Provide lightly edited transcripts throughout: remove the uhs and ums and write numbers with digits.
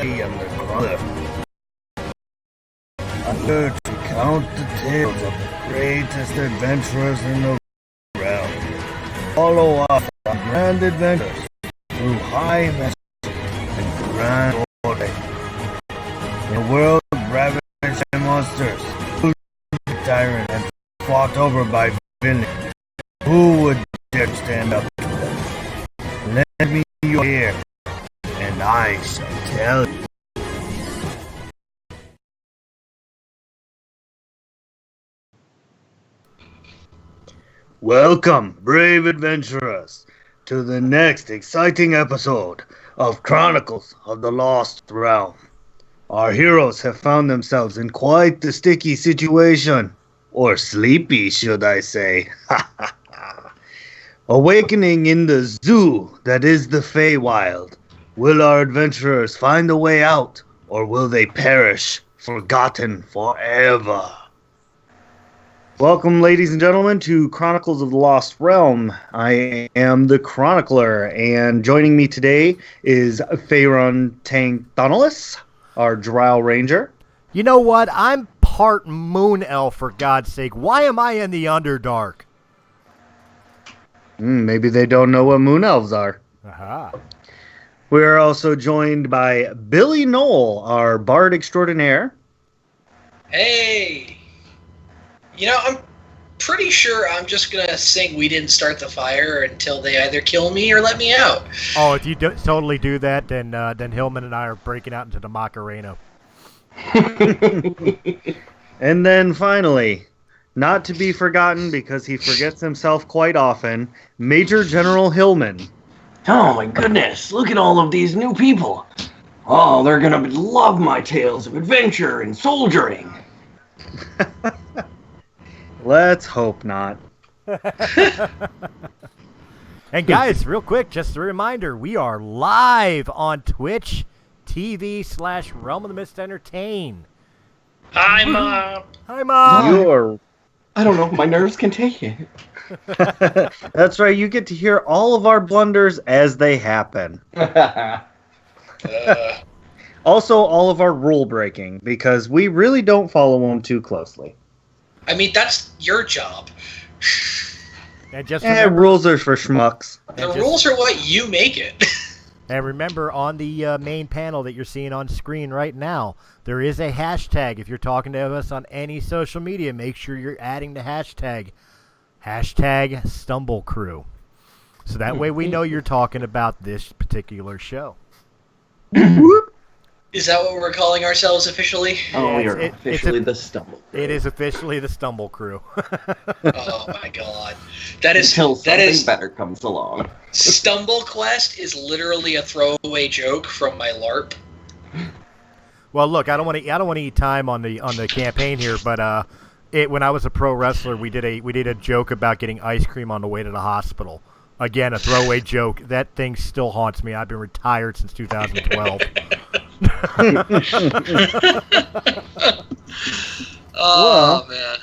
am the Chronicles. I'm here to count the tales of the greatest adventurers in the realm. Follow us on grand adventures through high messages and grand order. In a world of ravaged monsters, who's the tyrant and fought over by villains, who would dare stand up to them? Lend me your ear, and I shall tell you. Welcome, brave adventurers, to the next exciting episode of Chronicles of the Lost Realm. Our heroes have found themselves in quite the sticky situation, or sleepy, should I say. Awakening in the zoo that is the Feywild. Will our adventurers find a way out, or will they perish, forgotten forever? Welcome, ladies and gentlemen, to Chronicles of the Lost Realm. I am the Chronicler, and joining me today is Faerun Tankthanalis, our Drow Ranger. You know what? I'm part Moon Elf, for God's sake. Why am I in the Underdark? Maybe they don't know what Moon Elves are. Aha. We are also joined by Billy Knoll, our Bard Extraordinaire. Hey! You know, I'm pretty sure I'm just going to sing We Didn't Start the Fire until they either kill me or let me out. Oh, if you totally do that, then Hillman and I are breaking out into the Macarena. And then finally, not to be forgotten because he forgets himself quite often, Major General Hillman. Oh my goodness, look at all of these new people. Oh, they're gonna love my tales of adventure and soldiering. Let's hope not. And guys, real quick, just a reminder, we are live on Twitch TV/Realm of the Mist Entertain. Hi, Mom! Hi, Mom! You're... I don't know if my nerves can take it. That's right, you get to hear all of our blunders as they happen. Also, all of our rule breaking, because we really don't follow them too closely. I mean, that's your job. And just remember, rules are for schmucks. The rules are what you make it. And remember, on the main panel that you're seeing on screen right now, there is a hashtag. If you're talking to us on any social media, make sure you're adding the hashtag #StumbleCrew. So that way we know you're talking about this particular show. Is that what we're calling ourselves officially? Oh, you're officially the Stumble Crew. It is officially the Stumble Crew. Oh my god. That is better comes along. Stumble Quest is literally a throwaway joke from my LARP. Well, look, I don't want to eat time on the campaign here, but when I was a pro wrestler, we did a joke about getting ice cream on the way to the hospital. Again, a throwaway joke. That thing still haunts me. I've been retired since 2012. Oh, man.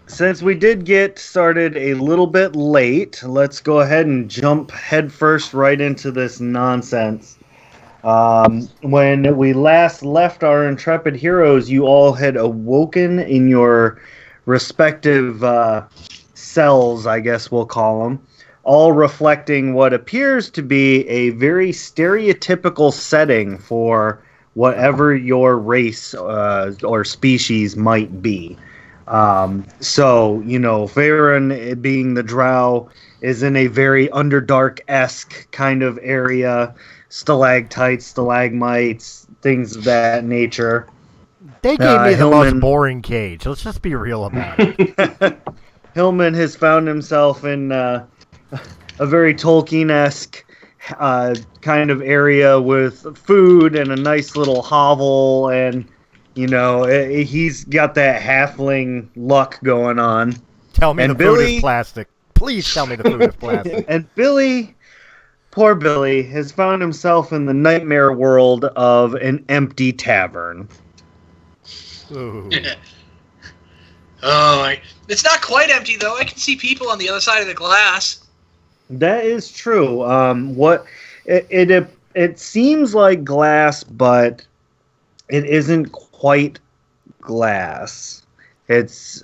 Since we did get started a little bit late, let's go ahead and jump headfirst right into this nonsense. When we last left our intrepid heroes, you all had awoken in your respective cells, I guess we'll call them, all reflecting what appears to be a very stereotypical setting for whatever your race or species might be. So, you know, Faerun, being the Drow, is in a very Underdark-esque kind of area. Stalactites, stalagmites, things of that nature. They gave me the most boring cage. Let's just be real about it. Hillman has found himself in a very Tolkien-esque kind of area with food and a nice little hovel, and you know, he's got that halfling luck going on. Tell me food is plastic. Please tell me the food is plastic. And Billy, poor Billy, has found himself in the nightmare world of an empty tavern. Ooh. Oh, it's not quite empty though. I can see people on the other side of the glass. That is true. It seems like glass, but it isn't quite glass. It's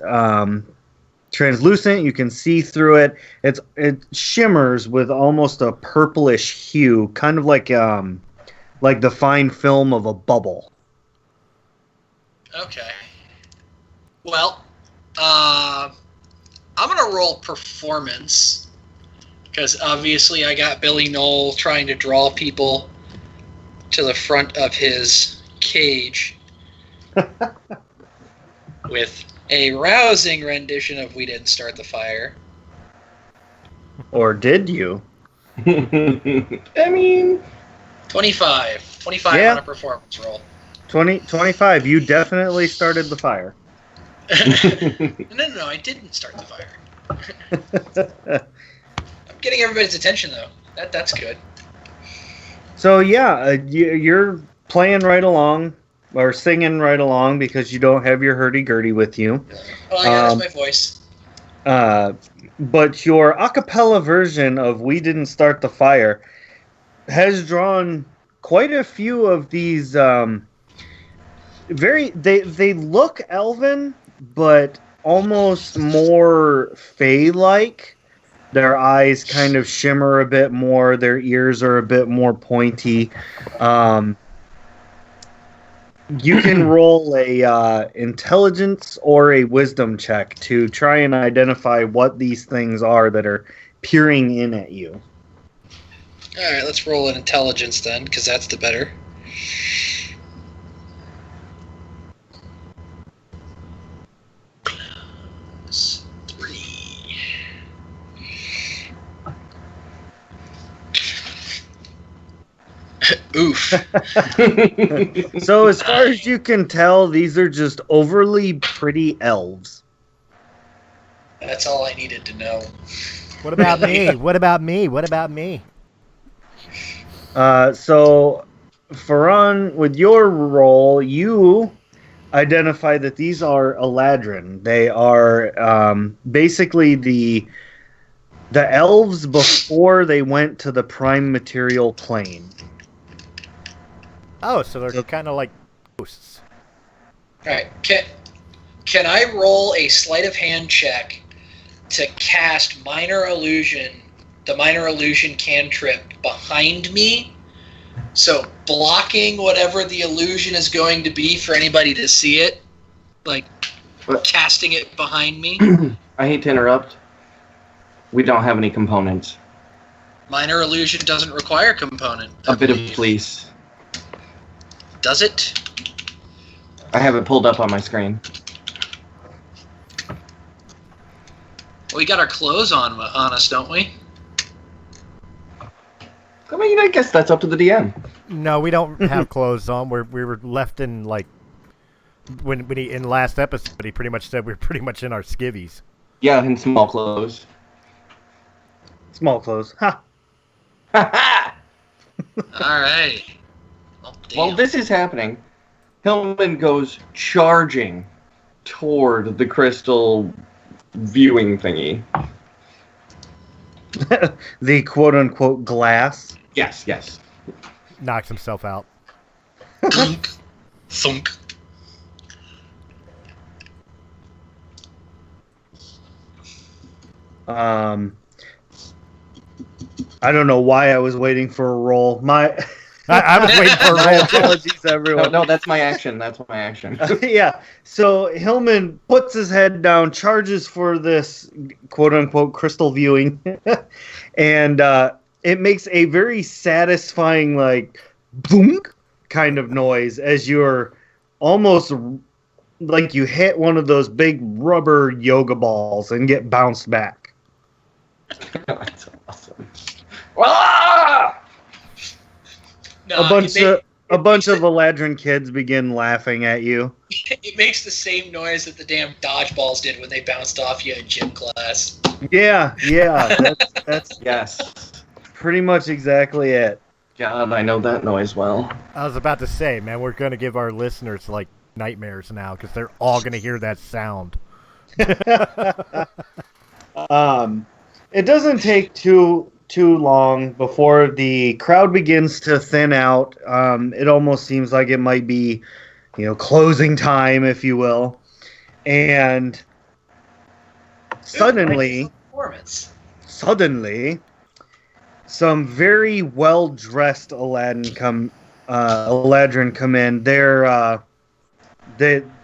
translucent. You can see through it. It shimmers with almost a purplish hue, kind of like the fine film of a bubble. Okay. Well, I'm gonna roll performance because obviously I got Billy Knoll trying to draw people to the front of his cage with a rousing rendition of "We Didn't Start the Fire." Or did you? I mean, 25 Yeah. on a performance roll. 25. You definitely started the fire. No, I didn't start the fire. I'm getting everybody's attention though. That's good. So yeah, you're playing right along or singing right along because you don't have your hurdy-gurdy with you. All I got is my voice. But your a cappella version of "We Didn't Start the Fire" has drawn quite a few of these they look elven, but almost more fey-like. Their eyes kind of shimmer a bit more. Their ears are a bit more pointy. You can roll a intelligence or a wisdom check to try and identify what these things are that are peering in at you. All right, let's roll an intelligence then, because that's the better. Plus 3. Oof. So as far as you can tell, these are just overly pretty elves. That's all I needed to know. What about me? What about me? What about me? So, Faran, with your role, you identify that these are Eladrin. They are basically the elves before they went to the prime material plane. Oh, so they're kind of like ghosts. All right, can I roll a sleight of hand check to cast minor illusion, the minor illusion cantrip behind me? So blocking whatever the illusion is going to be for anybody to see it, like casting it behind me. I hate to interrupt. We don't have any components. Minor illusion doesn't require component. A bit of fleece. Does it? I have it pulled up on my screen. We got our clothes on us, don't we? I mean, I guess that's up to the DM. No, we don't have clothes on. We were left in like when he in last episode he pretty much said we were pretty much in our skivvies. Yeah, in small clothes. Small clothes. Ha! All right. While this is happening, Hillman goes charging toward the crystal viewing thingy. The quote-unquote glass. Yes. Knocks himself out. Thunk. Thunk. I don't know why I was waiting for a roll. I was waiting for a roll. Apologies, everyone. No, that's my action. Yeah. So Hillman puts his head down, charges for this quote-unquote crystal viewing, and it makes a very satisfying, like, boom kind of noise as you're almost like you hit one of those big rubber yoga balls and get bounced back. That's awesome. Ah! No, A bunch of Eladrin kids begin laughing at you. It makes the same noise that the damn dodgeballs did when they bounced off you in gym class. Yeah. That's Yes. pretty much exactly it. God, I know that noise well. I was about to say, man, we're going to give our listeners like nightmares now because they're all going to hear that sound. It doesn't take too long before the crowd begins to thin out. It almost seems like it might be closing time, if you will. And suddenly, some very well-dressed Eladrin come in.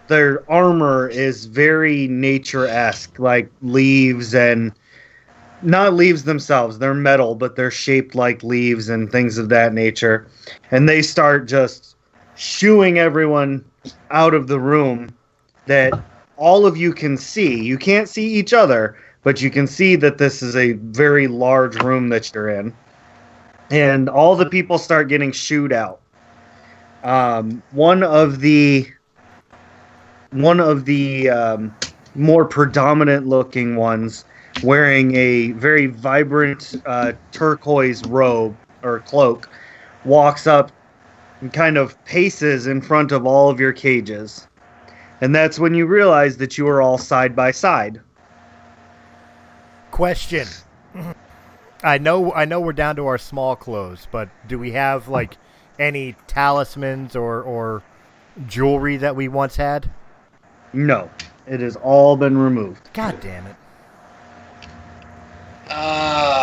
Their armor is very nature-esque, like leaves, and not leaves themselves. They're metal, but they're shaped like leaves and things of that nature. And they start just shooing everyone out of the room that all of you can see. You can't see each other, but you can see that this is a very large room that you're in. And all the people start getting shooed out. One of the more predominant looking ones, wearing a very vibrant turquoise robe or cloak, walks up and kind of paces in front of all of your cages. And that's when you realize that you are all side by side. Question. I know we're down to our small clothes, but do we have like any talismans or jewelry that we once had? No. It has all been removed. God damn it.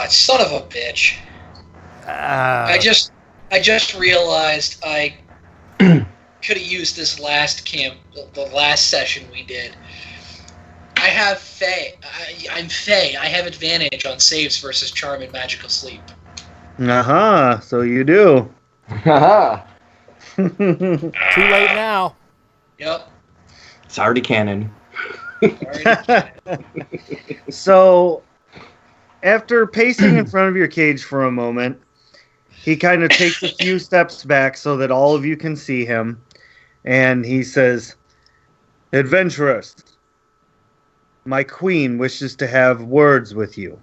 Son of a bitch. I just realized I could have used this last the last session we did. I have Fey. I'm Fey. I have advantage on saves versus Charm and Magical Sleep. Uh-huh, so you do. Haha. Too late now. Yep. It's already canon. So, after pacing in front of your cage for a moment, he kind of takes a few steps back so that all of you can see him, and he says, "Adventurers, my queen wishes to have words with you."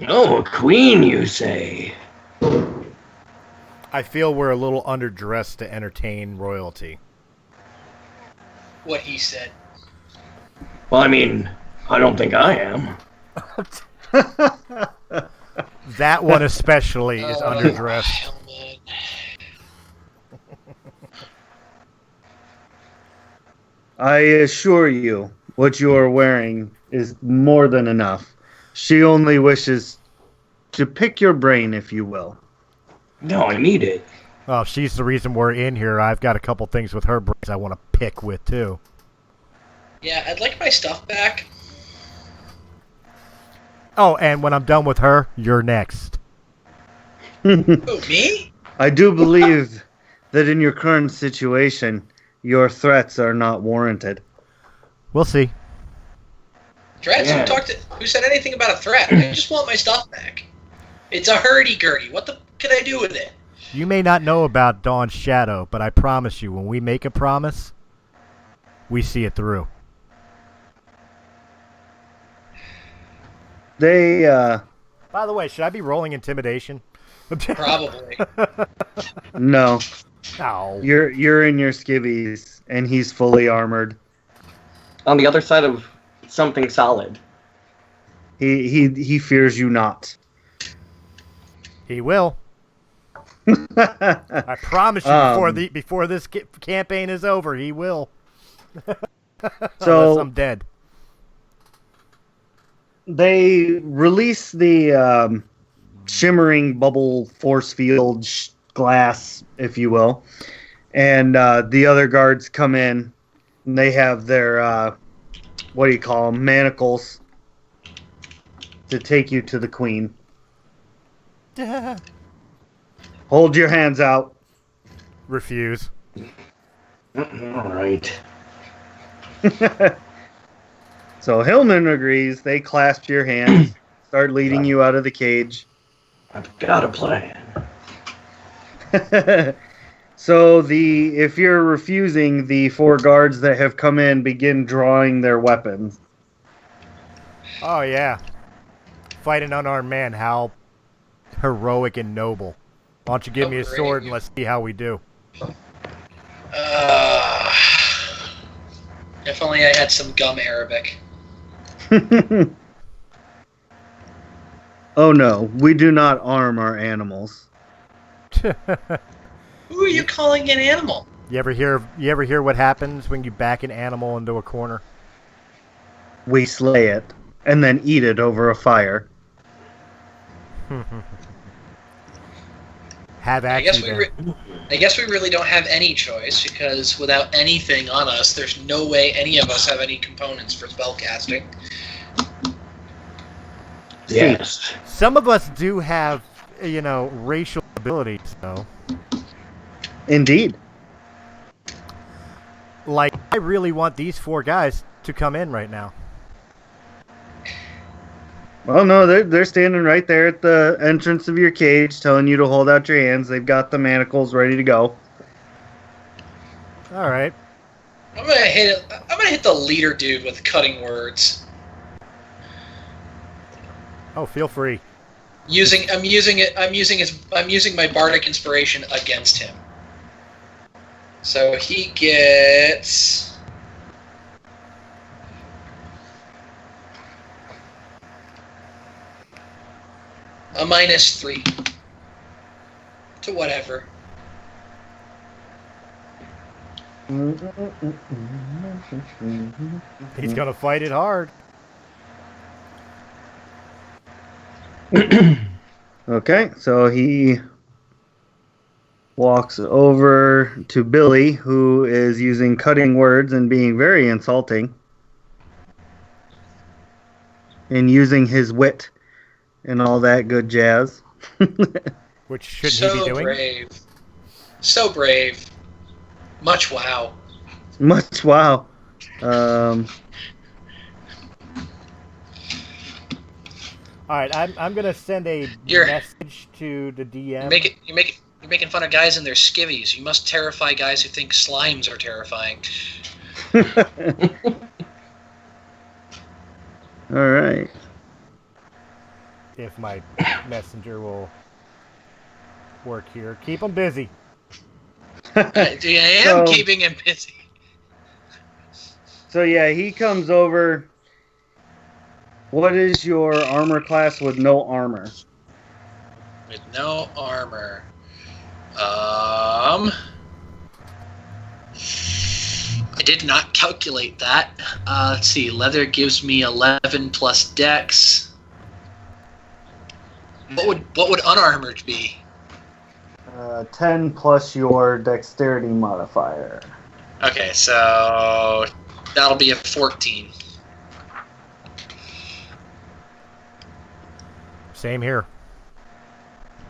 Oh, a queen, you say? I feel we're a little underdressed to entertain royalty. What he said. Well, I mean, I don't think I am. That one especially is underdressed. Helmet. I assure you, what you are wearing is more than enough. She only wishes to pick your brain, if you will. No, I need it. Oh, she's the reason we're in here. I've got a couple things with her brains I want to pick with, too. Yeah, I'd like my stuff back. Oh, and when I'm done with her, you're next. Who, me? I do believe that in your current situation, your threats are not warranted. We'll see. Threats? Yeah. Who said anything about a threat? I just want my stuff back. It's a hurdy-gurdy. What the can I do with it? You may not know about Dawn's Shadow, but I promise you, when we make a promise, we see it through. By the way, should I be rolling intimidation? Probably. No. Ow. You're in your skivvies, and he's fully armored. On the other side of something solid. He fears you not. He will. I promise you, before this campaign is over, he will. So unless I'm dead. They release the shimmering bubble force field glass, if you will, and the other guards come in, and they have their what do you call them, manacles, to take you to the queen. Hold your hands out. Refuse. All right. So Hillman agrees. They clasp your hands, start leading you out of the cage. I've got a plan. So if you're refusing, the 4 guards that have come in begin drawing their weapons. Oh, yeah. Fight an unarmed man. How heroic and noble. Why don't you give me a sword and let's see how we do. If only I had some gum Arabic. Oh no, we do not arm our animals. Who are you calling an animal? You ever hear what happens when you back an animal into a corner? We slay it and then eat it over a fire. Have I guess actually I guess we really don't have any choice, because without anything on us, there's no way any of us have any components for spellcasting. Yes. Some of us do have, racial abilities, though. Indeed. Like, I really want these 4 guys to come in right now. Well, no, they're standing right there at the entrance of your cage, telling you to hold out your hands. They've got the manacles ready to go. All right. I'm gonna hit the leader dude with cutting words. Oh, feel free. I'm using my bardic inspiration against him. So he gets a -3 to whatever. He's gonna fight it hard. Okay, so he walks over to Billy, who is using cutting words and being very insulting, and using his wit and all that good jazz. Which shouldn't he be doing? Brave. So brave. Much wow. Much wow. All right, I'm gonna send a message to the DM. You're making fun of guys and their skivvies. You must terrify guys who think slimes are terrifying. All right. If my messenger will work here, keep him busy. I am keeping him busy. So yeah, he comes over. What is your armor class with no armor? With no armor. I did not calculate that. Let's see. Leather gives me 11 plus dex. What would unarmored be? 10 plus your dexterity modifier. Okay, so that'll be a 14. Same here.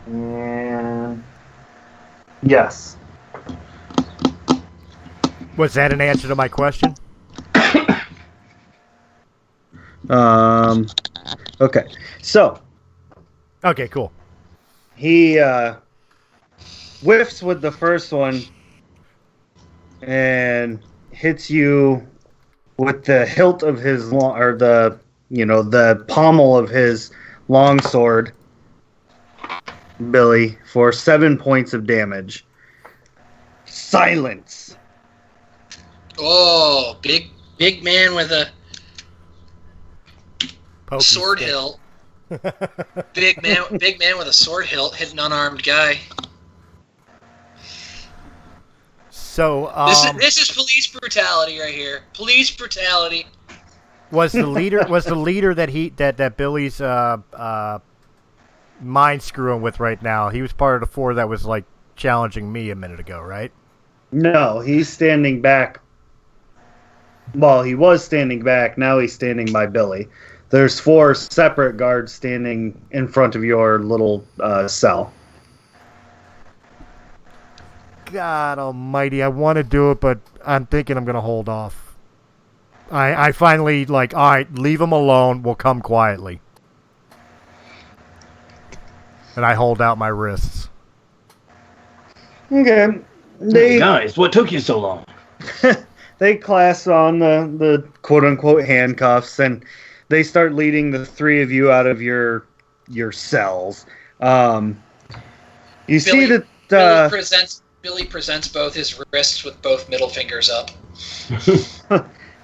And yes. Was that an answer to my question? Okay. So. Okay, cool. He whiffs with the first one and hits you with the hilt of his the pommel of his longsword, Billy, for 7 points of damage. Silence. Oh, big man with a Pokey sword stick. hilt. Big man with a sword hilt hit an unarmed guy. So this is police brutality right here. Police brutality. was the leader that Billy's mind screwing with right now? He was part of the 4 that was like challenging me a minute ago, right? No, he's standing back. Well, he was standing back. Now he's standing by Billy. There's 4 separate guards standing in front of your little cell. God almighty, I want to do it, but I'm thinking I'm going to hold off. I finally, all right, leave him alone. We'll come quietly. And I hold out my wrists. Okay. Guys, what took you so long? They clasp on the quote-unquote handcuffs, and they start leading the 3 of you out of your cells. You see that Billy presents both his wrists with both middle fingers up.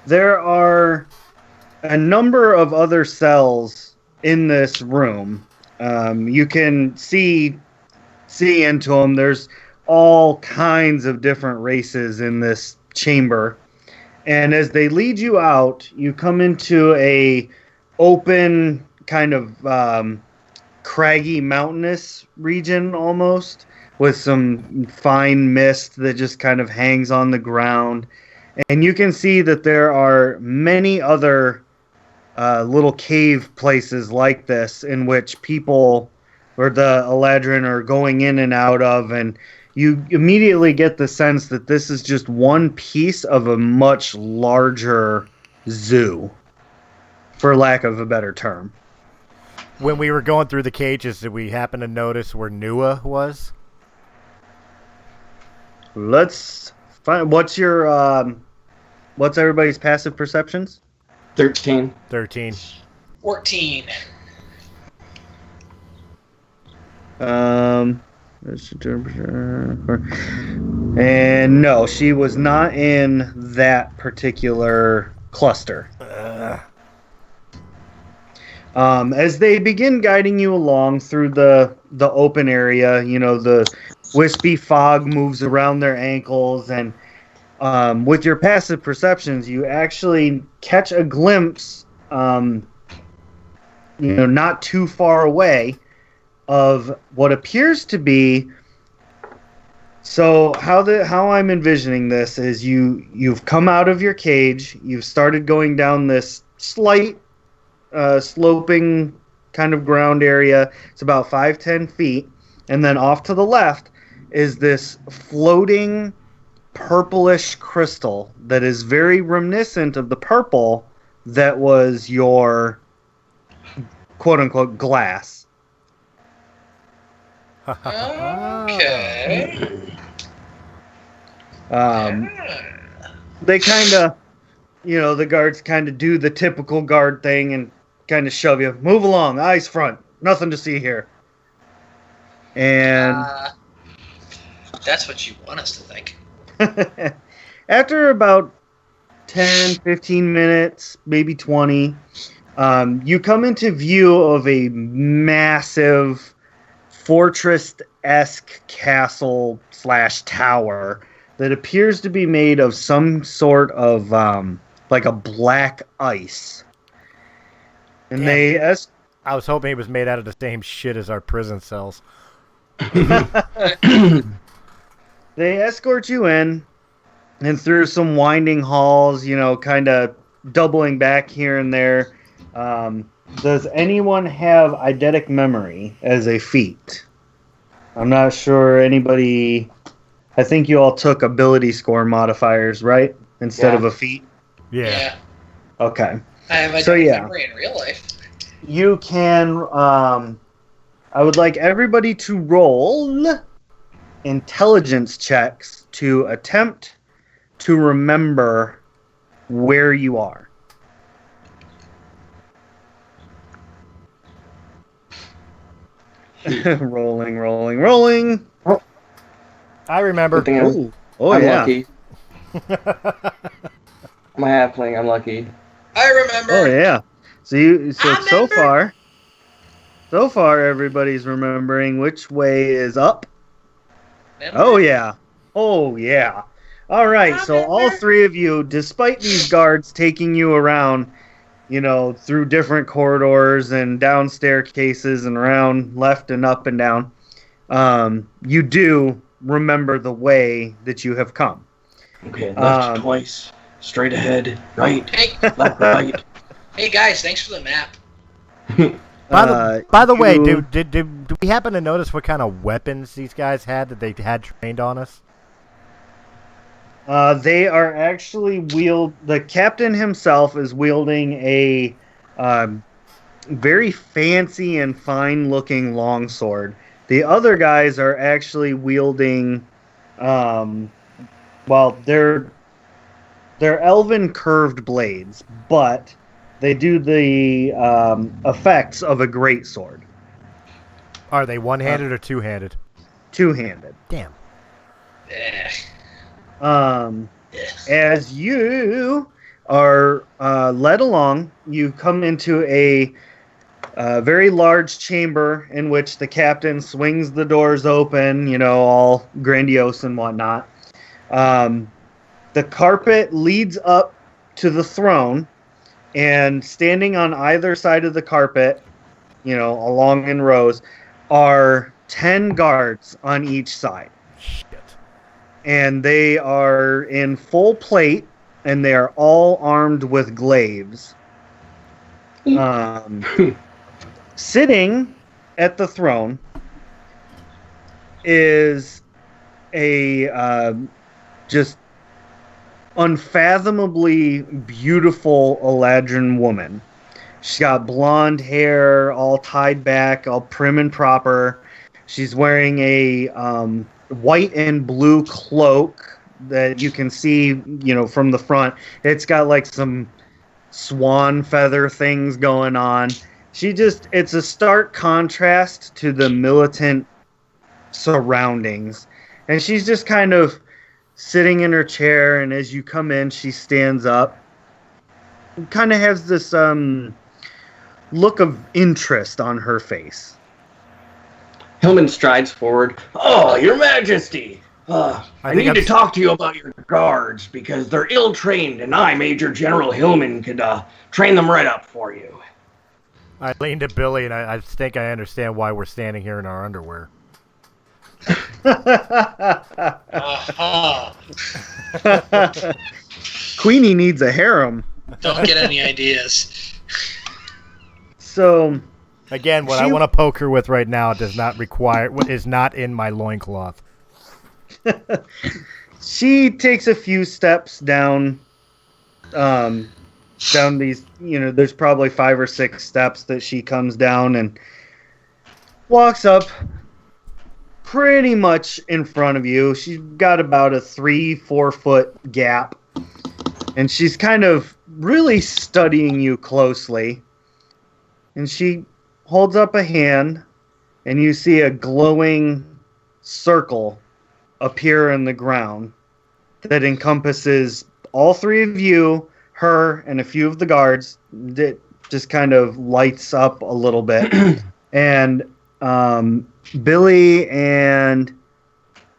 there are a number of other cells in this room. You can see into them. There's all kinds of different races in this chamber. And as they lead you out, you come into a open kind of craggy mountainous region almost, with some fine mist that just kind of hangs on the ground. And you can see that there are many other little cave places like this in which people or the Eladrin are going in and out of, and you immediately get the sense that this is just one piece of a much larger zoo, for lack of a better term. When we were going through the cages, did we happen to notice where Nua was? Let's find. What's everybody's passive perceptions? 13. 13. 14. And no, she was not in that particular cluster. As they begin guiding you along through the open area, the wispy fog moves around their ankles, and with your passive perceptions, you actually catch a glimpse, not too far away, of what appears to be. So how I'm envisioning this is you've come out of your cage, you've started going down this slight sloping kind of ground area. It's about 5-10 feet, and then off to the left is this floating purplish crystal that is very reminiscent of the purple that was your quote-unquote glass. Okay. They kind of, the guards kind of do the typical guard thing and kind of shove you. Move along, eyes front. Nothing to see here. And that's what you want us to think. after about 10, 15 minutes, maybe 20, you come into view of a massive fortress-esque castle/tower that appears to be made of some sort of like a black ice. And I was hoping it was made out of the same shit as our prison cells. They escort you in and through some winding halls, kind of doubling back here and there. Does anyone have eidetic memory as a feat? I'm not sure anybody. I think you all took ability score modifiers, right? Instead of a feat? Yeah. Okay. I have eidetic memory in real life. You can. I would like everybody to roll intelligence checks to attempt to remember where you are. rolling. I remember. I'm lucky. I'm a halfling. I'm lucky. I remember. Oh yeah. So far, everybody's remembering which way is up. Remember? Oh yeah. All right. So all three of you, despite these guards taking you around, through different corridors and down staircases and around left and up and down, you do remember the way that you have come. Okay, left twice, straight ahead, right, left, right. Hey guys, thanks for the map. By the way, did we happen to notice what kind of weapons these guys had that they had trained on us? They are actually the captain himself is wielding a very fancy and fine-looking longsword. The other guys are actually wielding, they're elven curved blades, but they do the effects of a greatsword. Are they one-handed or two-handed? Two-handed. Damn. As you are led along, you come into a a very large chamber in which the captain swings the doors open, all grandiose and whatnot. The carpet leads up to the throne, and standing on either side of the carpet, along in rows, are 10 guards on each side. Shit. And they are in full plate, and they are all armed with glaives. Sitting at the throne is a just unfathomably beautiful Eladrin woman. She's got blonde hair, all tied back, all prim and proper. She's wearing a white and blue cloak that you can see, from the front. It's got like some swan feather things going on. It's a stark contrast to the militant surroundings. And she's just kind of sitting in her chair, and as you come in, she stands up. Kind of has this look of interest on her face. Hillman strides forward. Oh, Your Majesty! I need to talk to you about your guards, because they're ill-trained, and I, Major General Hillman, could train them right up for you. I lean to Billy, and I think I understand why we're standing here in our underwear. Queenie needs a harem. Don't get any ideas. So, again, what I want to poke her with right now is not in my loincloth. She takes a few steps down these, there's probably 5 or 6 steps that she comes down and walks up pretty much in front of you. She's got about a 3-4 foot gap, and she's kind of really studying you closely. And she holds up a hand, and you see a glowing circle appear in the ground that encompasses all 3 of you, her, and a few of the guards. That just kind of lights up a little bit. And Billy and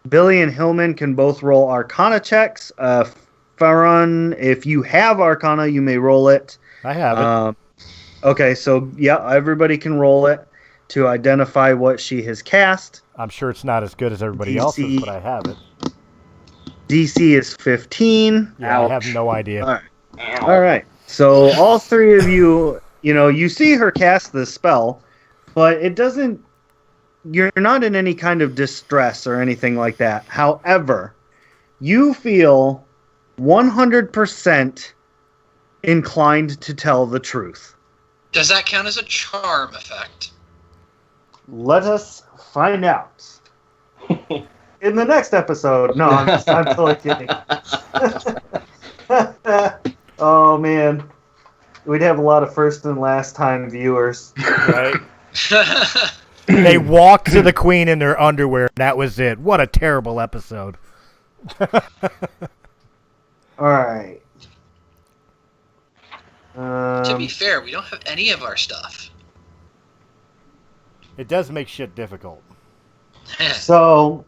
Hillman can both roll Arcana checks. Farron, if you have Arcana, you may roll it. I have it. Okay, so yeah, everybody can roll it to identify what she has cast. I'm sure it's not as good as everybody else's, but I have it. DC is 15. Yeah, I have no idea. All right. So all 3 of you, you see her cast the spell, but it doesn't. You're not in any kind of distress or anything like that. However, you feel 100% inclined to tell the truth. Does that count as a charm effect? Let us find out in the next episode. No, I'm totally kidding. Oh man, we'd have a lot of first and last time viewers, right? They walked to the queen in their underwear. That was it. What a terrible episode. All right. To be fair, we don't have any of our stuff. It does make shit difficult. So,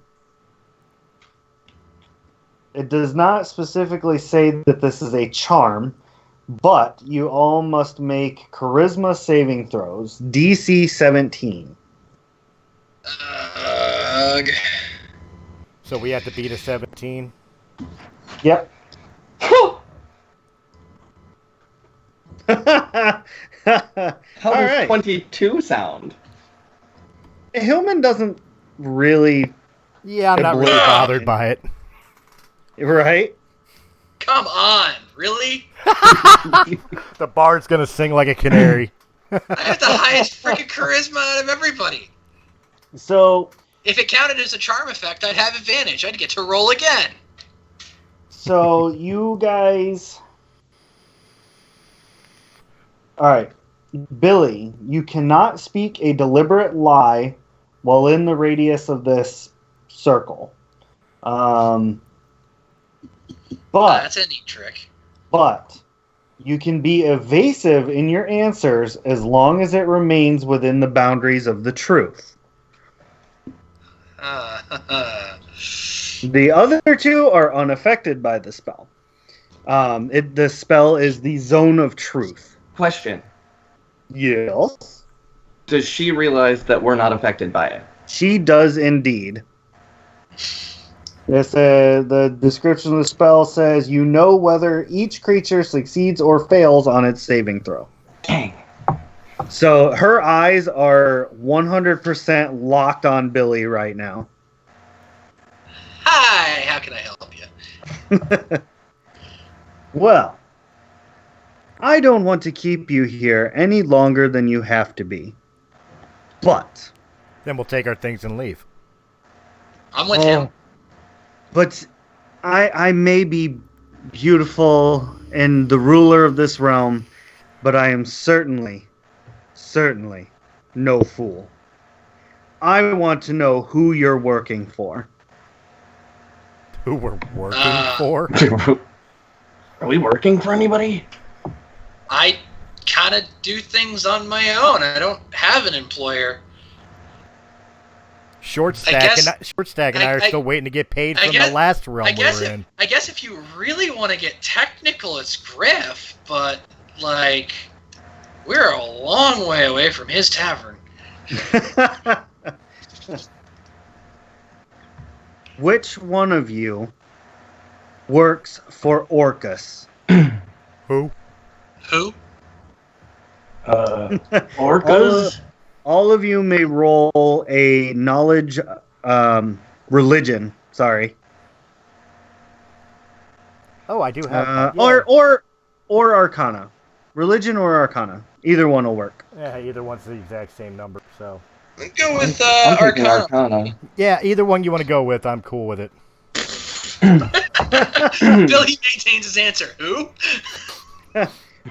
it does not specifically say that this is a charm, but you all must make charisma saving throws. DC 17. So we have to beat a 17? Yep. How All does right. 22 sound? Hillman doesn't really... Yeah, I'm not really bothered by it. Right? Come on, really? The bard's gonna sing like a canary. I have the highest freaking charisma out of everybody. So... If it counted as a charm effect, I'd have advantage. I'd get to roll again. So, you guys... Alright. Billy, you cannot speak a deliberate lie while in the radius of this circle. But That's a neat trick. But You can be evasive in your answers as long as it remains within the boundaries of the truth. The other two are unaffected by the spell. The spell is the Zone of Truth. Question. Yes. Does she realize that we're not affected by it? She does indeed. The description of the spell says, you know whether each creature succeeds or fails on its saving throw. Dang. So her eyes are 100% locked on Billy right now. Hi, how can I help you? Well, I don't want to keep you here any longer than you have to be. But... Then we'll take our things and leave. I'm with him. But I may be beautiful and the ruler of this realm, but I am certainly no fool. I want to know who you're working for. Who we're working for? Are we working for anybody? I kind of do things on my own. I don't have an employer. Short Stack and I are still waiting to get paid from the last realm we were in. I guess if you really want to get technical, it's Griff, but, like, we're a long way away from his tavern. Which one of you works for Orcus? Who? Who? Orcas? All of you may roll a knowledge, religion. Sorry. Oh, I do have. Or Arcana, religion or Arcana. Either one will work. Yeah, either one's the exact same number. So. Go with I'm thinking Arcana. Yeah, either one you want to go with, I'm cool with it. Billy maintains his answer. Who?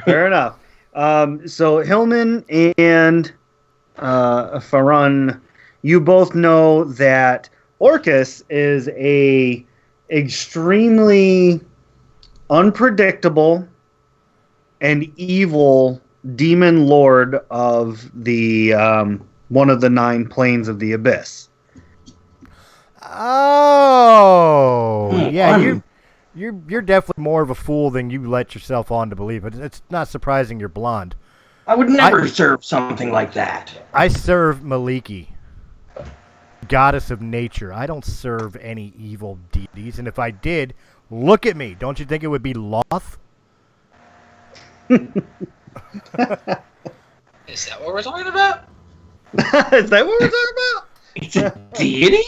Fair enough. So Hillman and Farun, you both know that Orcus is a extremely unpredictable and evil demon lord of the one of the 9 planes of the abyss. Oh, yeah, you're definitely more of a fool than you let yourself on to believe. But it's not surprising you're blonde. I would never serve something like that. I serve Maliki, goddess of nature. I don't serve any evil deities, and if I did, look at me. Don't you think it would be Loth? Is that what we're talking about? Is that what we're talking about? It's a deity?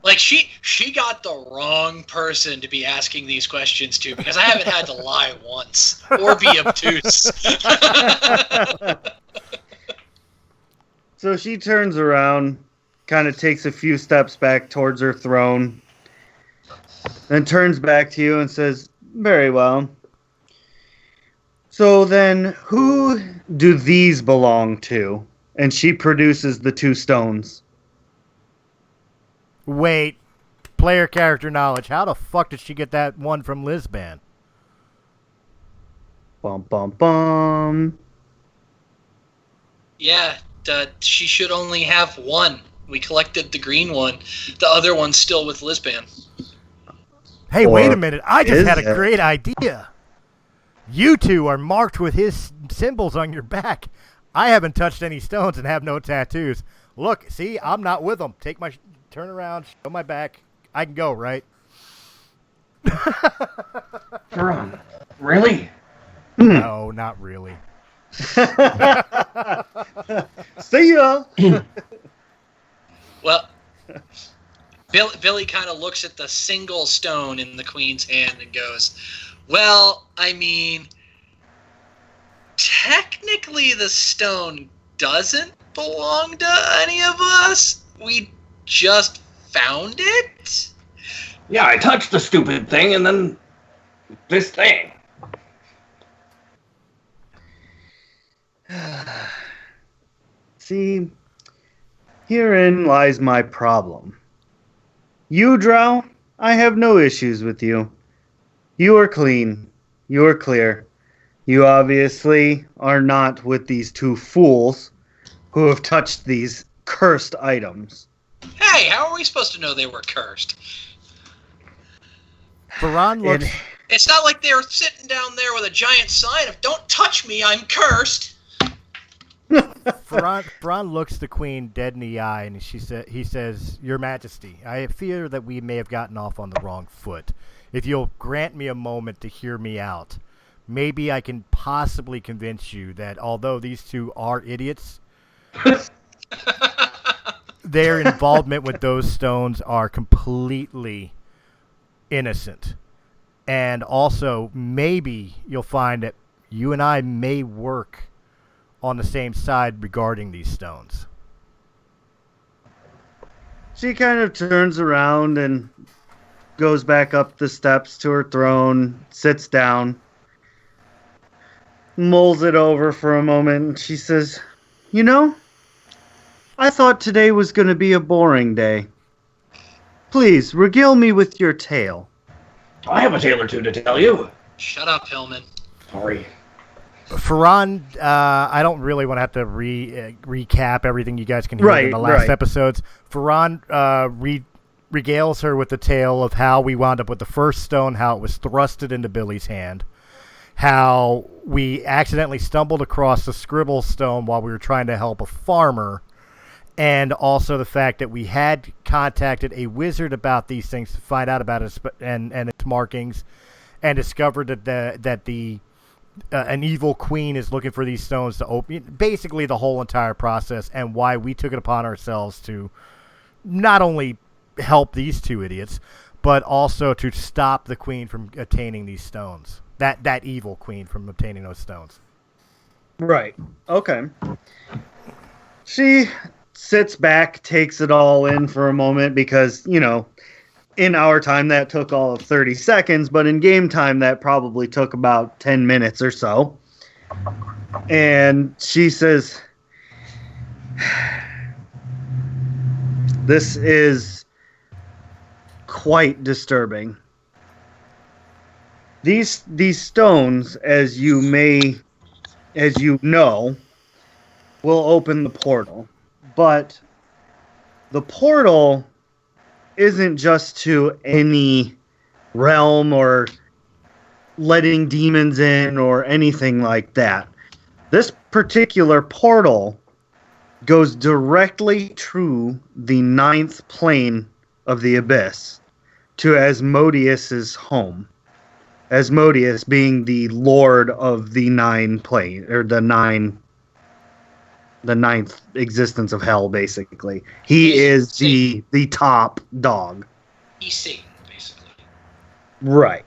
Like, she got the wrong person to be asking these questions to, because I haven't had to lie once or be obtuse. So she turns around, kind of takes a few steps back towards her throne, then turns back to you and says, very well. So then, who do these belong to? And she produces the 2 stones. Wait, player character knowledge. How the fuck did she get that one from Lisban? Bum, bum, bum. Yeah, she should only have one. We collected the green one. The other one's still with Lisban. Hey, Or wait a minute. I just had a it? great idea. You 2 are marked with his symbols on your back. I haven't touched any stones and have no tattoos. Look, see, I'm not with them. Turn around, show my back. I can go, right? Really? No, not really. See ya! Well, Billy kind of looks at the single stone in the queen's hand and goes, well, I mean, technically the stone doesn't belong to any of us. We just found it? Yeah, I touched the stupid thing and then this thing. See, herein lies my problem. You, Drow, I have no issues with you. You are clean. you're clear. You obviously are not with these two fools who have touched these cursed items. Hey, how are we supposed to know they were cursed? Faran looks... It's not like they're sitting down there with a giant sign of "Don't touch me, I'm cursed." Faran looks the queen dead in the eye, and he says, "Your Majesty, I fear that we may have gotten off on the wrong foot. If you'll grant me a moment to hear me out, maybe I can possibly convince you that although these two are idiots, their involvement with those stones are completely innocent. And also, maybe you'll find that you and I may work on the same side regarding these stones." She kind of turns around and goes back up the steps to her throne, sits down, mulls it over for a moment, and she says, "You know, I thought today was going to be a boring day. Please, regale me with your tale." I have a tale or two to tell you. Shut up, Hillman. Sorry. Faran, I don't really want to have to recap everything you guys can hear in the last episodes. Faran regales her with the tale of how we wound up with the first stone, how it was thrusted into Billy's hand, how we accidentally stumbled across the scribble stone while we were trying to help a farmer, and also the fact that we had contacted a wizard about these things to find out about it and its markings, and discovered that an evil queen is looking for these stones to open. Basically, the whole entire process, and why we took it upon ourselves to not only help these two idiots, but also to stop the queen from attaining these stones. That evil queen from obtaining those stones. Right. Okay. She sits back, takes it all in for a moment because, in our time that took all of 30 seconds, but in game time that probably took about 10 minutes or so. And she says, "This is quite disturbing. These stones, as you know, will open the portal. But the portal isn't just to any realm or letting demons in or anything like that. This particular portal goes directly to the 9th plane of the abyss, to Asmodeus's home. Asmodeus being the lord of the 9 plane, or the 9th existence of hell, basically. He is the top dog. He's Satan, basically. Right.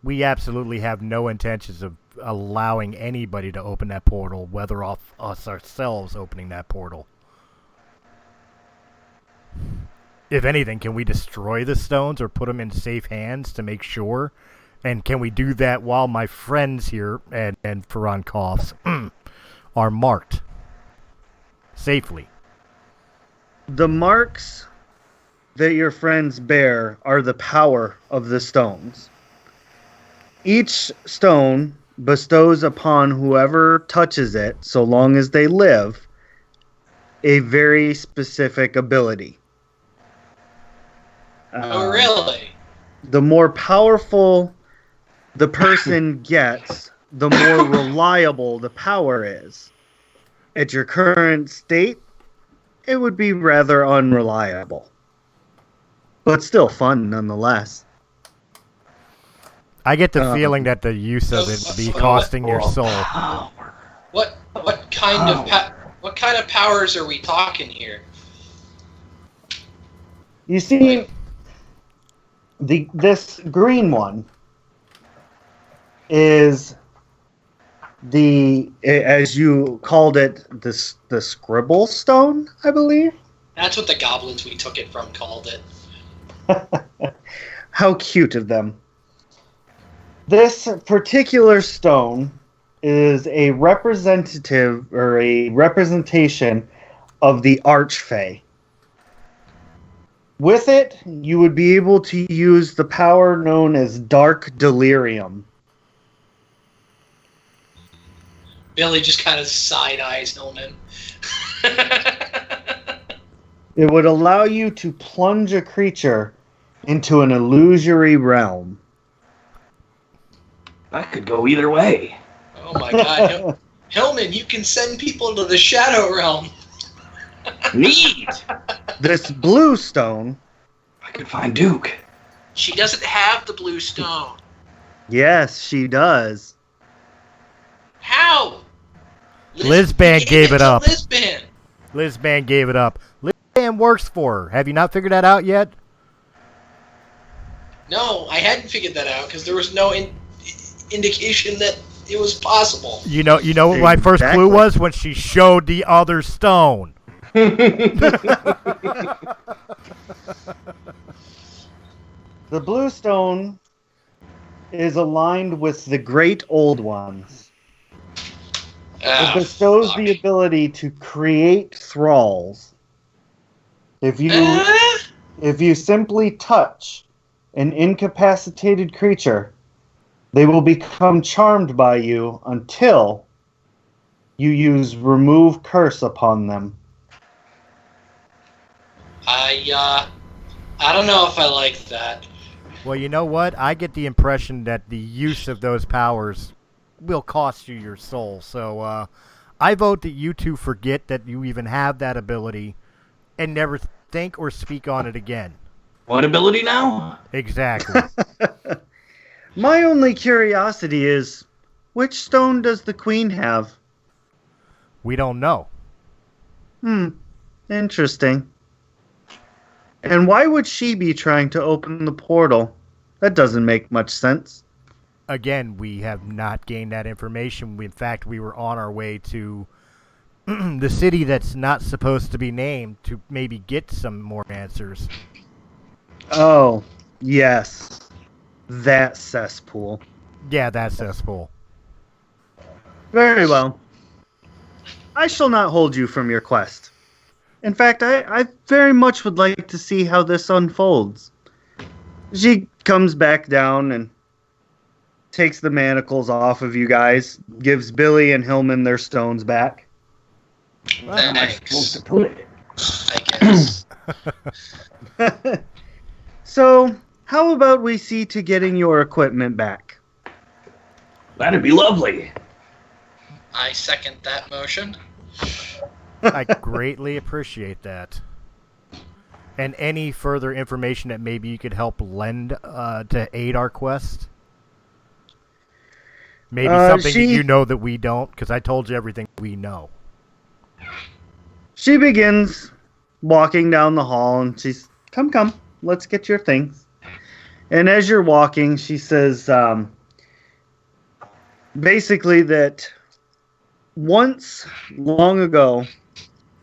We absolutely have no intentions of allowing anybody to open that portal, whether off us ourselves opening that portal. If anything, can we destroy the stones or put them in safe hands to make sure? And can we do that while my friends here, and Faran coughs, are marked safely? The marks that your friends bear are the power of the stones. Each stone bestows upon whoever touches it, so long as they live, a very specific ability. Oh, really? The more powerful the person gets, the more reliable the power is. At your current state, it would be rather unreliable. But still fun nonetheless. I get the feeling that the use of it would be costing your soul. What kind of powers are we talking here? You see, this green one is as you called it, the scribble stone, I believe. That's what the goblins we took it from called it. How cute of them. This particular stone is a representative or a representation of the Archfey. With it, you would be able to use the power known as Dark Delirium. Billy just kind of side-eyes Hillman. It would allow you to plunge a creature into an illusory realm. That could go either way. Oh my god. Hillman, you can send people to the Shadow Realm. Neat! This blue stone... I could find Duke. She doesn't have the blue stone. Yes, she does. How? Lizban gave it up. Lizban. Lizban gave it up. Lizban works for her. Have you not figured that out yet? No, I hadn't figured that out because there was no indication that it was possible. You know what my first clue was? When she showed the other stone. The blue stone is aligned with the Great Old Ones. It bestows the ability to create thralls. If you simply touch an incapacitated creature, they will become charmed by you until you use Remove Curse upon them. I don't know if I like that. Well, you know what? I get the impression that the use of those powers will cost you your soul. So I vote that you two forget that you even have that ability and never think or speak on it again. What ability now? Exactly. My only curiosity is, which stone does the queen have? We don't know. Interesting. And why would she be trying to open the portal? That doesn't make much sense. Again, we have not gained that information. In fact, we were on our way to the city that's not supposed to be named to maybe get some more answers. Oh, yes. That cesspool. Yeah, that cesspool. Very well. I shall not hold you from your quest. In fact, I very much would like to see how this unfolds. She comes back down and takes the manacles off of you guys, gives Billy and Hillman their stones back. Where am I supposed to put it? I guess. So, how about we see to getting your equipment back? That'd be lovely. I second that motion. I greatly appreciate that. And any further information that maybe you could help lend to aid our quest? Maybe something that you know that we don't, because I told you everything we know. She begins walking down the hall, and she's, come, let's get your things. And as you're walking, she says, basically that once, long ago,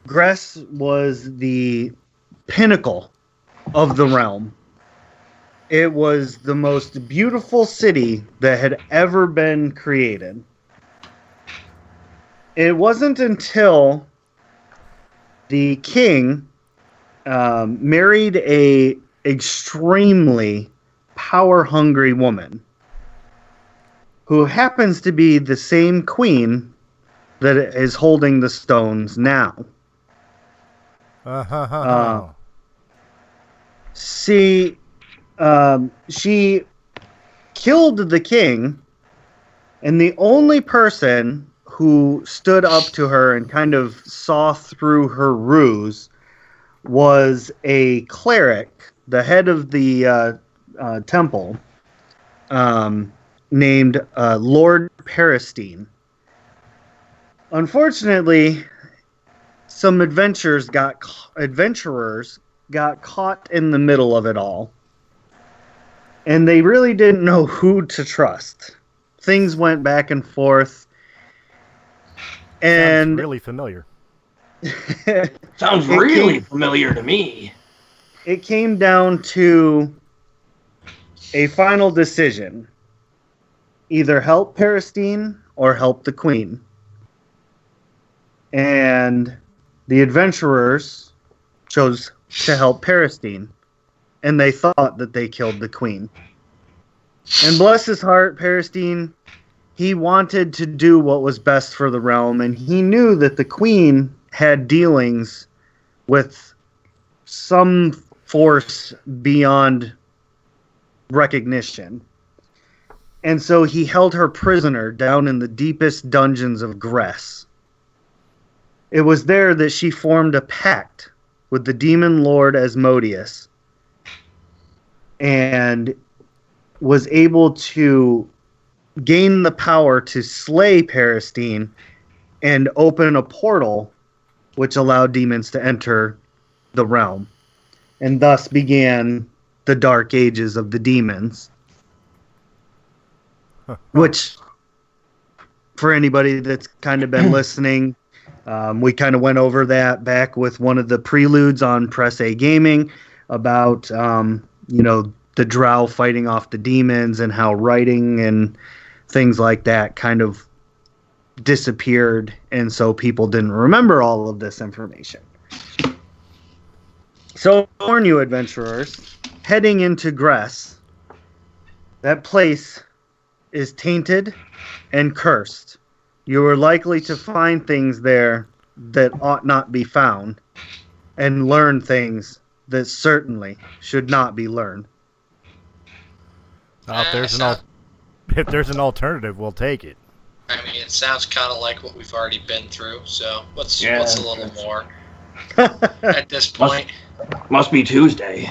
Gress was the pinnacle of the realm. It was the most beautiful city that had ever been created. It wasn't until the king married a extremely power-hungry woman who happens to be the same queen that is holding the stones now. She killed the king, and the only person who stood up to her and kind of saw through her ruse was a cleric, the head of the temple, named Lord Peristine. Unfortunately, some adventurers got caught in the middle of it all. And they really didn't know who to trust. Things went back and forth. And sounds really familiar. Sounds really familiar to me. It came down to a final decision. Either help Peristine or help the queen. And the adventurers chose to help Peristine. and they thought that they killed the queen. And bless his heart, Peristine, he wanted to do what was best for the realm, and he knew that the queen had dealings with some force beyond recognition. And so he held her prisoner down in the deepest dungeons of Gress. It was there that she formed a pact with the demon lord Asmodeus and was able to gain the power to slay Peristine and open a portal which allowed demons to enter the realm. And thus began the Dark Ages of the demons. Which, for anybody that's kind of been listening, we kind of went over that back with one of the preludes on Press A Gaming about, the drow fighting off the demons and how writing and things like that kind of disappeared. And so people didn't remember all of this information. So, I warn you, adventurers, heading into Gress, that place is tainted and cursed. You are likely to find things there that ought not be found, and learn things that certainly should not be learned. If there's an alternative, we'll take it. I mean, it sounds kind of like what we've already been through, so what's a little more at this point? Must be Tuesday.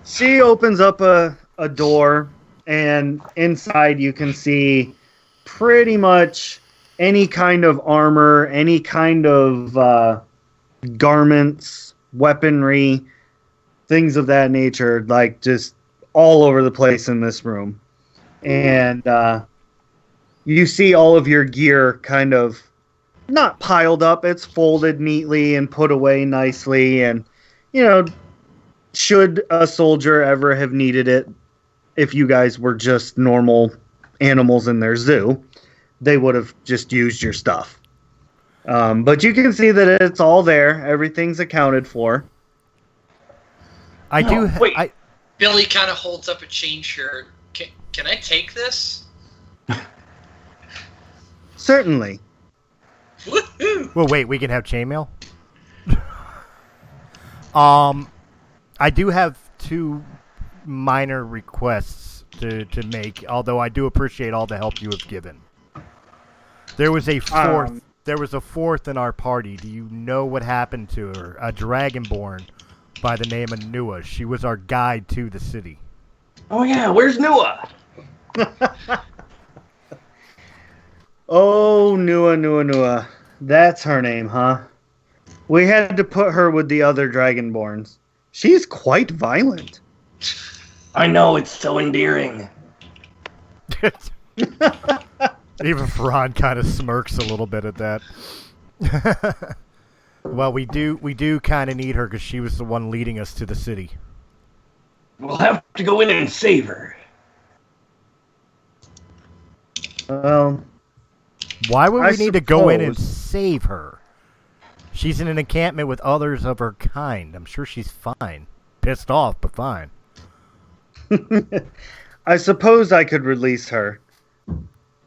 She opens up a door, and inside you can see pretty much any kind of armor, any kind of garments, weaponry, things of that nature, like just all over the place in this room. And you see all of your gear kind of not piled up, it's folded neatly and put away nicely. And, should a soldier ever have needed it, if you guys were just normal animals in their zoo, they would have just used your stuff. But you can see that it's all there. Everything's accounted for. Billy kind of holds up a chain shirt. Can I take this? Certainly. Woohoo! Well, wait, we can have chainmail? I do have two minor requests to make, although I do appreciate all the help you have given. There was a fourth. There was a fourth in our party. Do you know what happened to her? A dragonborn by the name of Nua. She was our guide to the city. Oh yeah, where's Nua? Oh, Nua. That's her name, huh? We had to put her with the other dragonborns. She's quite violent. I know, it's so endearing. Even Ferran kind of smirks a little bit at that. Well, we do kind of need her because she was the one leading us to the city. We'll have to go in and save her. Well, why would we need to go in and save her? She's in an encampment with others of her kind. I'm sure she's fine. Pissed off, but fine. I suppose I could release her.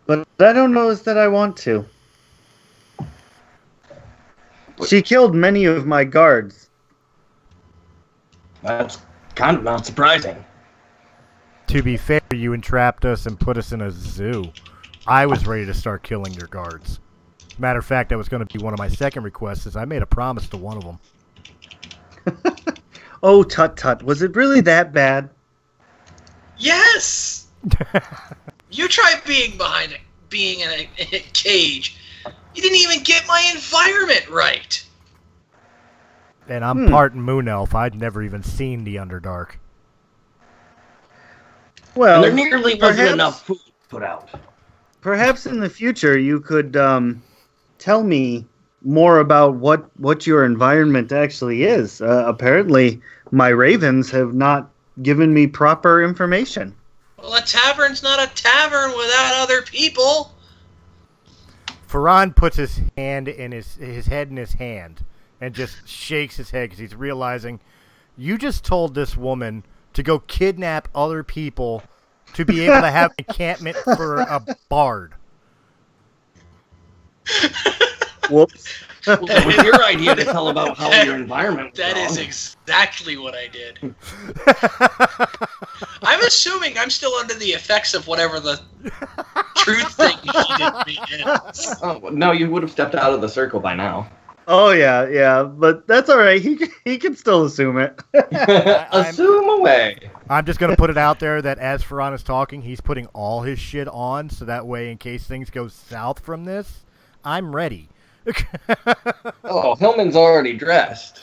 But I don't know that I want to. She killed many of my guards. That's kind of not surprising. To be fair, you entrapped us and put us in a zoo. I was ready to start killing your guards. Matter of fact, that was going to be one of my second requests, is I made a promise to one of them. Oh, tut. Was it really that bad? Yes! You tried being in a cage. You didn't even get my environment right. And I'm part moon elf. I'd never even seen the Underdark. Well, and there nearly wasn't enough food put out. Perhaps in the future you could tell me more about what your environment actually is. Apparently, my ravens have not given me proper information. Well, a tavern's not a tavern without other people. Ferran puts his hand in his head in his hand and just shakes his head because he's realizing You just told this woman to go kidnap other people to be able to have an encampment for a bard. Whoops. Well, it was your idea to tell about how your environment was That wrong. is exactly what I did. I'm assuming I'm still under the effects of whatever the truth thing she did me is. Oh, no, you would have stepped out of the circle by now. Oh yeah, but that's all right. He can still assume it. Assume away. I'm just going to put it out there that as Ferran is talking, he's putting all his shit on, so that way, in case things go south from this, I'm ready. Oh, Hillman's already dressed.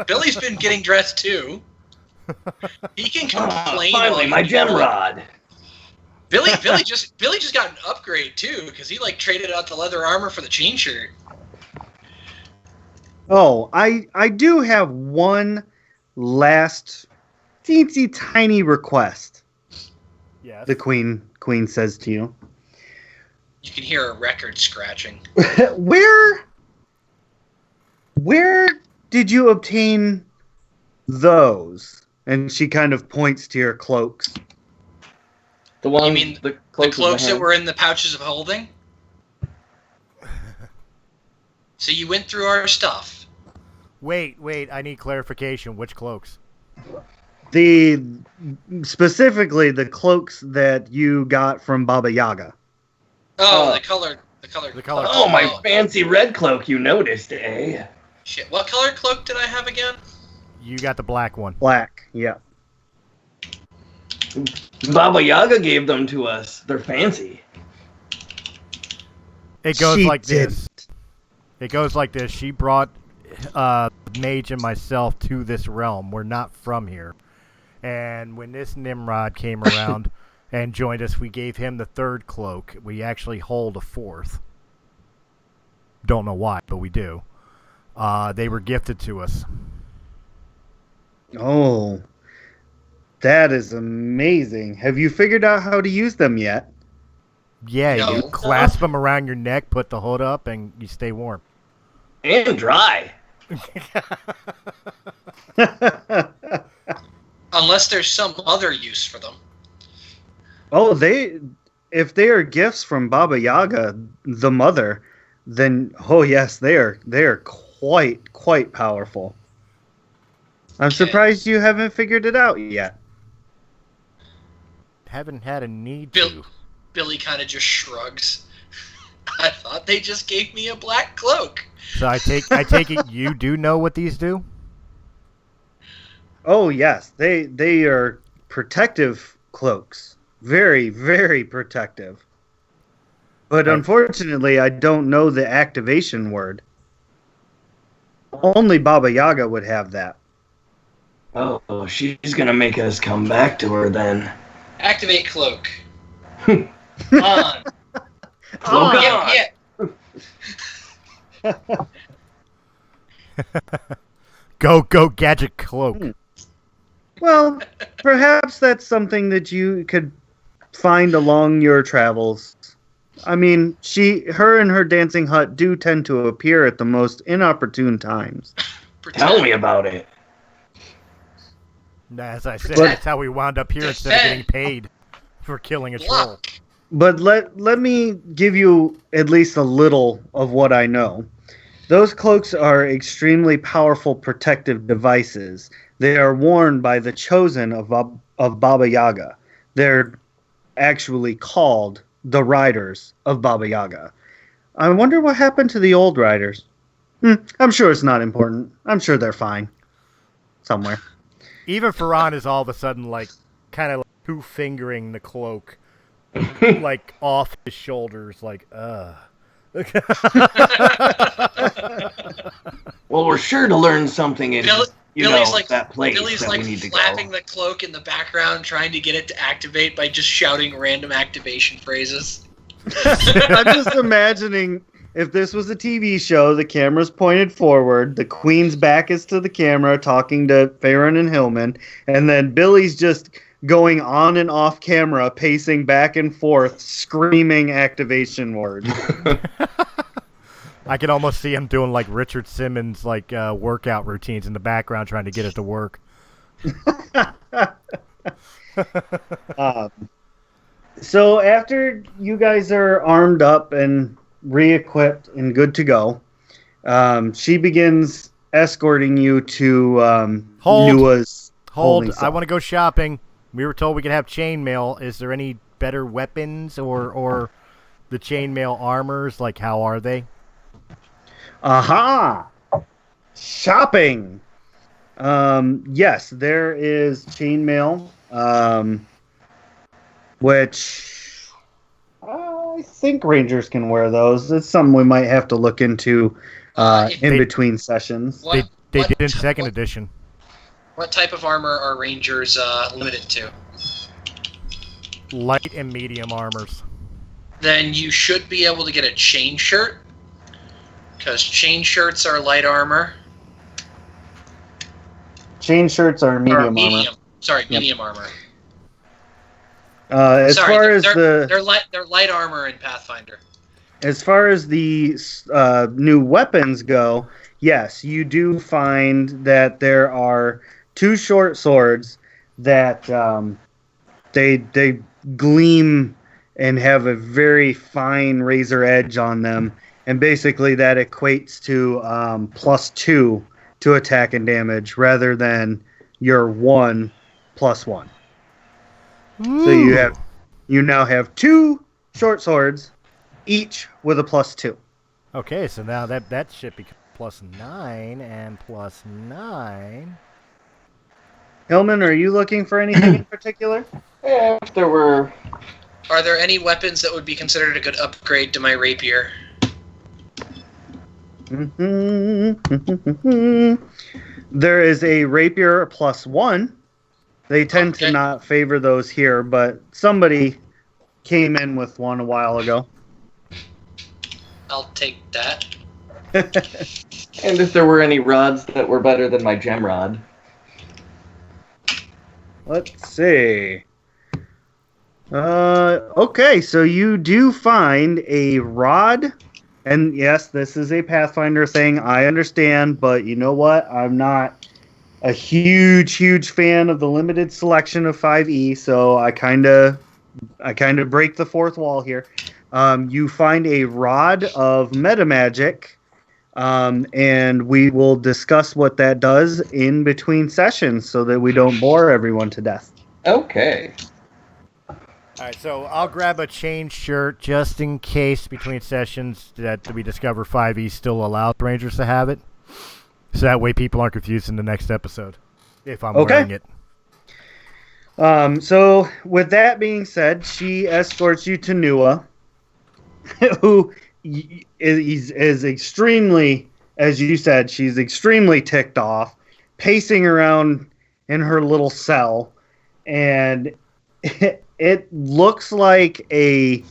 Billy's been getting dressed too. He can complain. Finally, my gem rod. Billy just got an upgrade too because he like traded out the leather armor for the chain shirt. Oh, I do have one last teensy tiny request. Yes. The queen says to you. You can hear a record scratching. Where did you obtain those? And she kind of points to your cloaks. The one, You mean the The cloaks that were in the pouches of holding? So you went through our stuff. Wait, I need clarification. Which cloaks? Specifically the cloaks that you got from Baba Yaga. Oh, the color. Oh, my fancy red cloak, you noticed, eh? Shit. What color cloak did I have again? You got the black one. Black, yeah. Baba Yaga gave them to us. They're fancy. It goes She like this. didn't. It goes like this. She brought Mage and myself to this realm. We're not from here. And when this Nimrod came around and joined us, we gave him the third cloak. We actually hold a fourth. Don't know why, but we do. They were gifted to us. Oh, that is amazing. Have you figured out how to use them yet? Yeah, No. you clasp them around your neck, put the hood up, and you stay warm. And dry. Unless there's some other use for them. Oh, if they are gifts from Baba Yaga, the mother, then oh yes, they are quite powerful. I'm surprised you haven't figured it out yet. Haven't had a need to. Billy kind of just shrugs. I thought they just gave me a black cloak. So I take it you do know what these do? Oh yes, they are protective cloaks. Very, very protective. But Right. unfortunately, I don't know the activation word. Only Baba Yaga would have that. Oh, she's gonna make us come back to her then. Activate cloak. On. Cloak on. Yeah. Go gadget cloak. Well, perhaps that's something that you could find along your travels. I mean, her and her dancing hut do tend to appear at the most inopportune times. Tell me about it. As I said, But- that's how we wound up here instead of getting paid for killing a troll. Block. But let me give you at least a little of what I know. Those cloaks are extremely powerful protective devices. They are worn by the chosen of Baba Yaga. They're actually called the Riders of Baba Yaga. I wonder what happened to the old Riders. I'm sure it's not important. I'm sure they're fine. Somewhere. Even Ferran is all of a sudden like kind of like two-fingering the cloak like off his shoulders, like Well, we're sure to learn something in Billy's like that place Billy's that like we need to flapping go. the cloak in the background, trying to get it to activate by just shouting random activation phrases. I'm just imagining if this was a TV show, the camera's pointed forward, the queen's back is to the camera talking to Farron and Hillman, and then Billy's just going on and off camera, pacing back and forth, screaming activation words. I can almost see him doing like Richard Simmons workout routines in the background, trying to get it to work. So after you guys are armed up and re-equipped and good to go, she begins escorting you to Nua's holding cell. I want to go shopping. We were told we could have chainmail. Is there any better weapons or the chainmail armors? Like, how are they? Aha! Shopping! Yes, there is chainmail, which I think Rangers can wear those. It's something we might have to look into in between sessions. They did in second edition. What type of armor are Rangers limited to? Light and medium armors. Then you should be able to get a chain shirt, because chain shirts are light armor. Chain shirts are medium armor. Sorry, medium armor. They're light armor in Pathfinder. As far as the new weapons go, yes, you do find that there are 2 short swords that they gleam and have a very fine razor edge on them, and basically that equates to +2 to attack and damage rather than your 1 + 1. Ooh. So you now have 2 short swords, each with a +2. Okay, so now that should be +9 and +9. Hillman, are you looking for anything in particular? Yeah, if there were... Are there any weapons that would be considered a good upgrade to my rapier? There is a rapier +1. They tend to not favor those here, but somebody came in with one a while ago. I'll take that. And if there were any rods that were better than my gem rod. Let's see. Okay, so you do find a rod. And yes, this is a Pathfinder thing. I understand, but you know what? I'm not a huge fan of the limited selection of 5e, so I kind of break the fourth wall here. You find a rod of meta magic, and we will discuss what that does in between sessions so that we don't bore everyone to death. Okay. All right, so I'll grab a chain shirt just in case between sessions that we discover 5e still allows Rangers to have it. So that way people aren't confused in the next episode if I'm wearing it. So with that being said, she escorts you to Nua, who is extremely, as you said, she's extremely ticked off, pacing around in her little cell, and it looks like a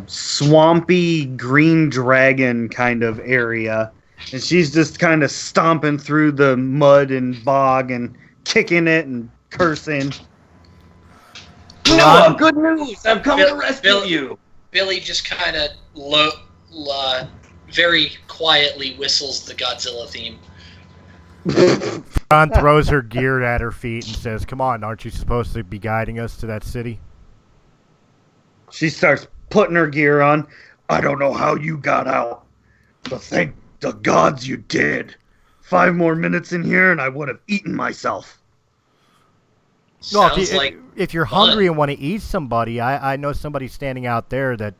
swampy green dragon kind of area. And she's just kind of stomping through the mud and bog and kicking it and cursing. No, good news! I've come to rescue you. Billy just kind of very quietly whistles the Godzilla theme. John throws her gear at her feet and says, "Come on, aren't you supposed to be guiding us to that city?" She starts putting her gear on. I don't know how you got out, but thank the gods you did. 5 more minutes in here and I would have eaten myself. No, if you're hungry and want to eat somebody, I know somebody standing out there that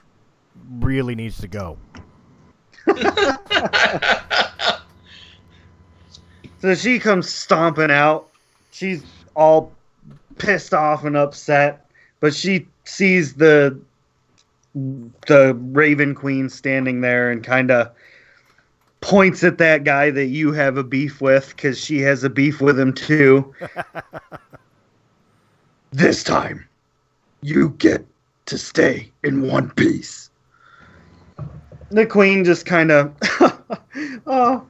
really needs to go. So she comes stomping out. She's all pissed off and upset, but she sees the Raven Queen standing there and kind of points at that guy that you have a beef with because she has a beef with him too. This time, you get to stay in one piece. The queen just kind of, oh,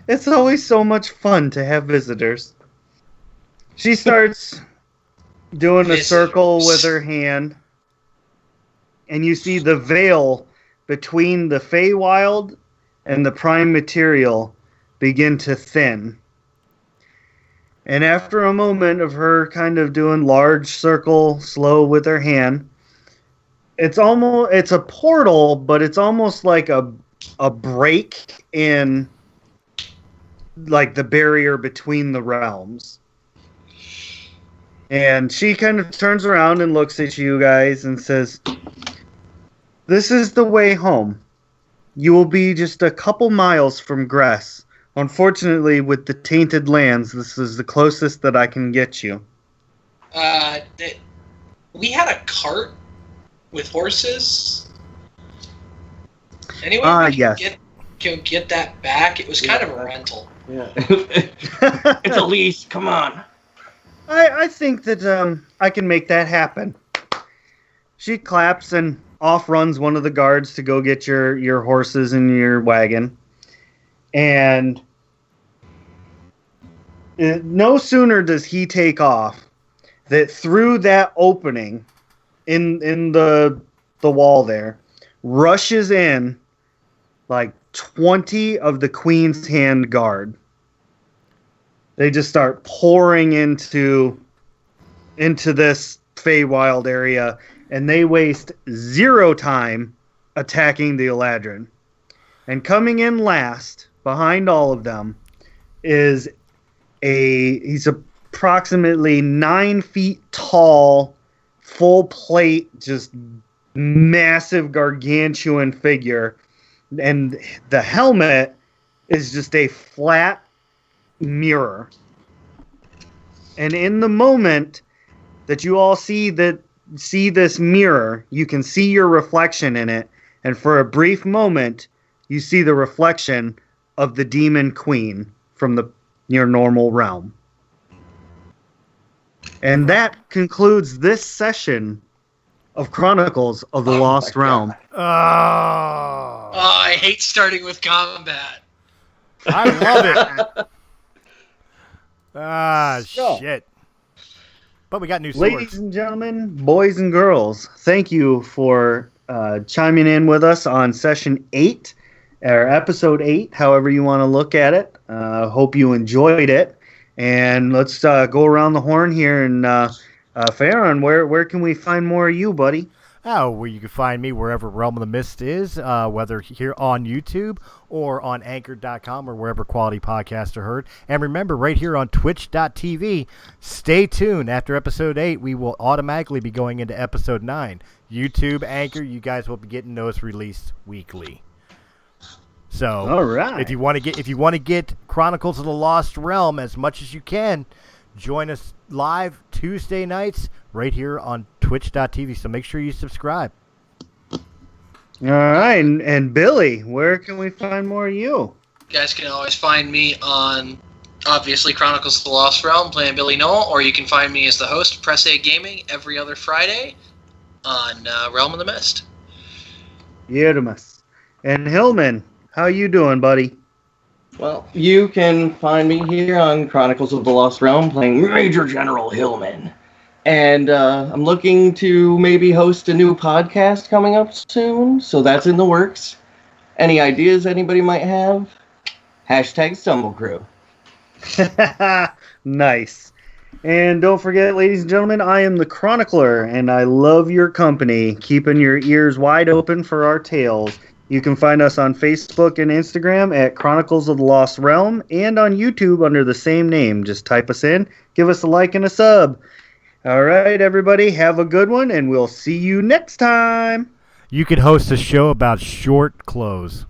it's always so much fun to have visitors. She starts doing a circle with her hand, and you see the veil between the Feywild and the prime material begin to thin. And after a moment of her kind of doing large circle slow with her hand, it's a portal, but it's almost like a break in like the barrier between the realms. And she kind of turns around and looks at you guys and says, "This is the way home. You will be just a couple miles from Gress. Unfortunately, with the tainted lands, this is the closest that I can get you." We had a cart with horses. Anyway, yes. Can get that back? It was kind of a rental. Yeah. It's a lease. Come on. I think that I can make that happen. She claps and off runs one of the guards to go get your horses and your wagon. And no sooner does he take off that through that opening in the wall there rushes in like 20 of the Queen's Hand Guard. They just start pouring into this Feywild area, and they waste zero time attacking the Eladrin. And coming in last, behind all of them, is he's approximately 9 feet tall, full plate, just massive gargantuan figure. And the helmet is just a flat mirror. And in the moment that you all see this mirror, you can see your reflection in it. And for a brief moment, you see the reflection of the Demon Queen from your normal realm. And that concludes this session of Chronicles of the Lost Realm. Oh, I hate starting with combat. I love it. Shit. But we got new swords. Ladies and gentlemen, boys and girls, thank you for chiming in with us on session 8, or episode 8, however you want to look at it. Hope you enjoyed it. And let's go around the horn here. And Farron, where can we find more of you, buddy? Oh, well, you can find me wherever Realm of the Mist is, whether here on YouTube or on Anchor.com or wherever quality podcasts are heard. And remember, right here on Twitch.tv, stay tuned. After episode 8, we will automatically be going into episode 9. YouTube, Anchor, you guys will be getting those released weekly. So, all right. If you want to get Chronicles of the Lost Realm as much as you can, join us live Tuesday nights right here on Twitch.tv. So make sure you subscribe. All right, and Billy, where can we find more of you? You guys can always find me on, obviously, Chronicles of the Lost Realm, playing Billy Noel, or you can find me as the host of Press A Gaming every other Friday on Realm of the Mist. Yedamus. And Hillman, how you doing, buddy? Well, you can find me here on Chronicles of the Lost Realm playing Major General Hillman. And I'm looking to maybe host a new podcast coming up soon, so that's in the works. Any ideas anybody might have? #StumbleCrew. Nice. And don't forget, ladies and gentlemen, I am the Chronicler, and I love your company, keeping your ears wide open for our tales. You can find us on Facebook and Instagram at Chronicles of the Lost Realm, and on YouTube under the same name. Just type us in, give us a like and a sub. All right, everybody, have a good one, and we'll see you next time. You could host a show about short clothes.